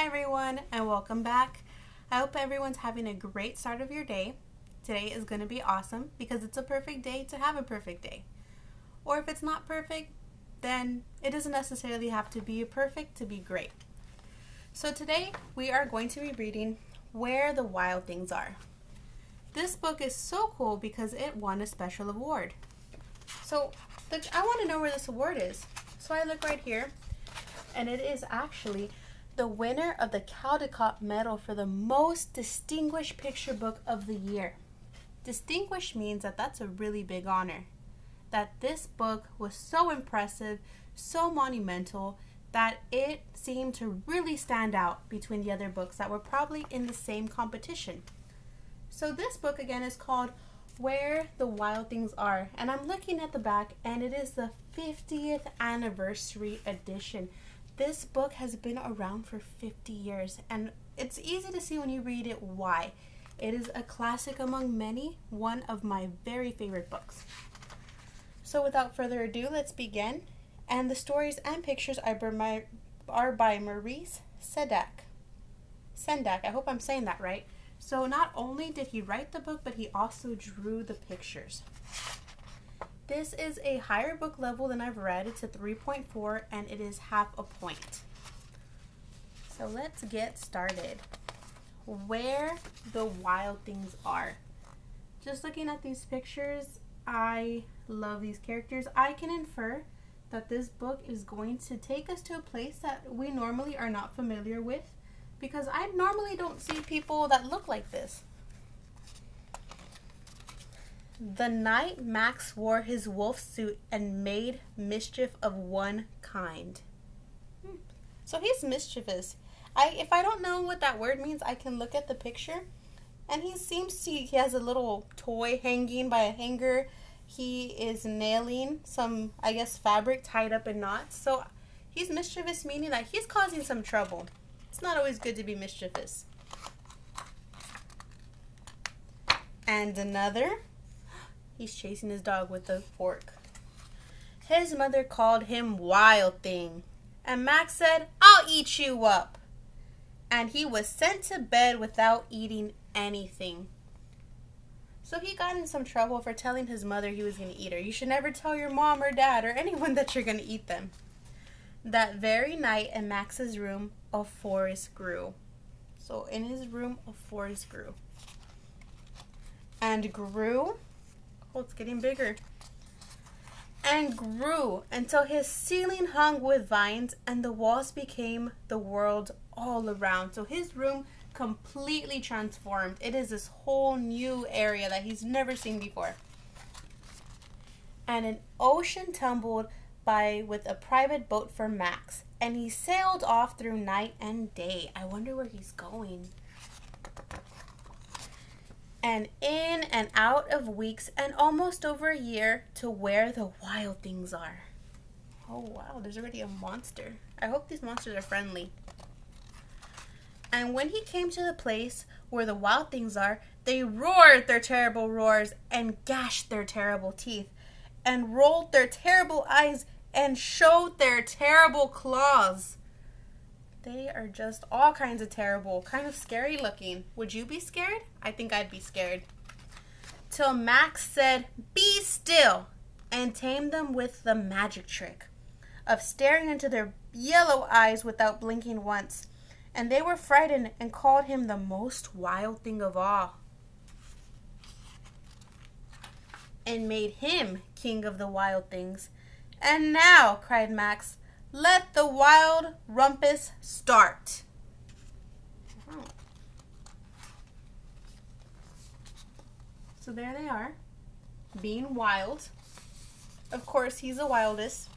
Hi everyone and welcome back. I hope everyone's having a great start of your day. Today is going to be awesome because it's a perfect day to have a perfect day. Or if it's not perfect, then it doesn't necessarily have to be perfect to be great. So today we are going to be reading Where the Wild Things Are. This book is so cool because it won a special award. So I want to know where this award is. So I look right here and it is actually the winner of the Caldecott Medal for the most distinguished picture book of the year. Distinguished means that that's a really big honor. That this book was so impressive, so monumental, that it seemed to really stand out between the other books that were probably in the same competition. So this book again is called Where the Wild Things Are. And I'm looking at the back and it is the 50th anniversary edition. This book has been around for 50 years and it's easy to see when you read it why. It is a classic among many, one of my very favorite books. So without further ado, let's begin. And the stories and pictures are by Maurice Sendak. I hope I'm saying that right. So not only did he write the book, but he also drew the pictures. This is a higher book level than I've read. It's a 3.4 and it is half a point. So let's get started. Where the Wild Things Are. Just looking at these pictures, I love these characters. I can infer that this book is going to take us to a place that we normally are not familiar with, because I normally don't see people that look like this. The night Max wore his wolf suit and made mischief of one kind. So he's mischievous. If I don't know what that word means, I can look at the picture. And he has a little toy hanging by a hanger. He is nailing some, I guess, fabric tied up in knots. So he's mischievous, meaning that he's causing some trouble. It's not always good to be mischievous. And another. He's chasing his dog with a fork. His mother called him Wild Thing. And Max said, "I'll eat you up." And he was sent to bed without eating anything. So he got in some trouble for telling his mother he was going to eat her. You should never tell your mom or dad or anyone that you're going to eat them. That very night in Max's room, a forest grew. So in his room, a forest grew. And grew. Oh, it's getting bigger. And grew until his ceiling hung with vines and the walls became the world all around. So his room completely transformed. It is this whole new area that he's never seen before. And an ocean tumbled by with a private boat for Max. And he sailed off through night and day. I wonder where he's going. And in and out of weeks and almost over a year to where the wild things are. Oh wow, there's already a monster. I hope these monsters are friendly. And when he came to the place where the wild things are, they roared their terrible roars and gashed their terrible teeth and rolled their terrible eyes and showed their terrible claws. They are just all kinds of terrible, kind of scary looking. Would you be scared? I think I'd be scared. Till Max said, "Be still," and tamed them with the magic trick of staring into their yellow eyes without blinking once. And they were frightened and called him the most wild thing of all. And made him king of the wild things. And now, cried Max, let the wild rumpus start. Oh. So there they are, being wild. Of course, he's the wildest.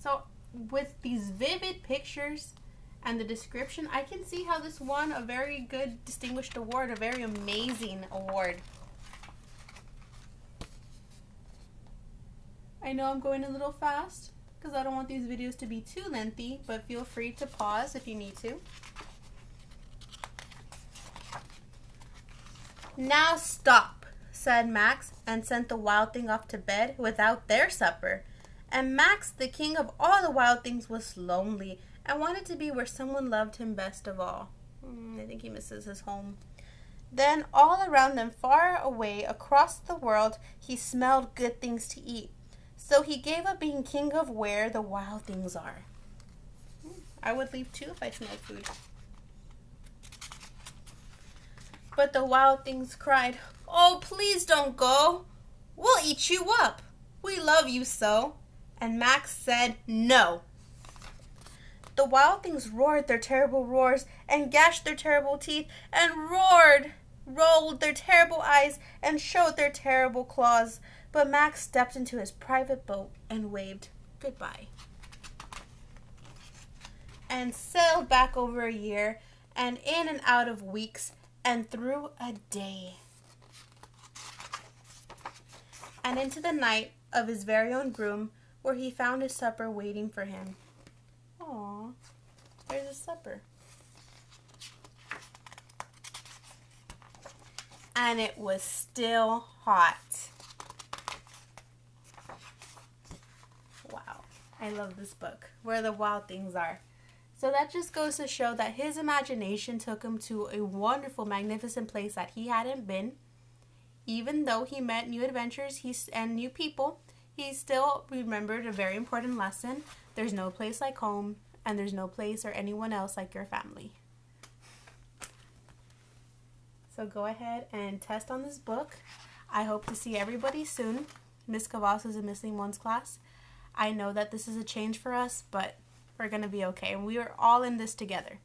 So with these vivid pictures and the description, I can see how this won a very good distinguished award, a very amazing award. I know I'm going a little fast because I don't want these videos to be too lengthy, but feel free to pause if you need to. Now stop, said Max, and sent the wild thing off to bed without their supper. And Max, the king of all the wild things, was lonely and wanted to be where someone loved him best of all. I think he misses his home. Then all around them, far away across the world, he smelled good things to eat. So he gave up being king of where the wild things are. I would leave too if I smelled food. But the wild things cried, "Oh, please don't go. We'll eat you up. We love you so." And Max said no. The wild things roared their terrible roars and gashed their terrible teeth and rolled their terrible eyes and showed their terrible claws. But Max stepped into his private boat and waved goodbye. And sailed back over a year and in and out of weeks and through a day. And into the night of his very own room where he found his supper waiting for him. Aw, there's his supper. And it was still hot. Wow, I love this book, Where the Wild Things Are. So that just goes to show that his imagination took him to a wonderful, magnificent place that he hadn't been. Even though he met new adventures and new people, he still remembered a very important lesson. There's no place like home, and there's no place or anyone else like your family. So go ahead and test on this book. I hope to see everybody soon. Miss Cavazos and Miss Limon's class. I know that this is a change for us, but we're going to be okay. And we are all in this together.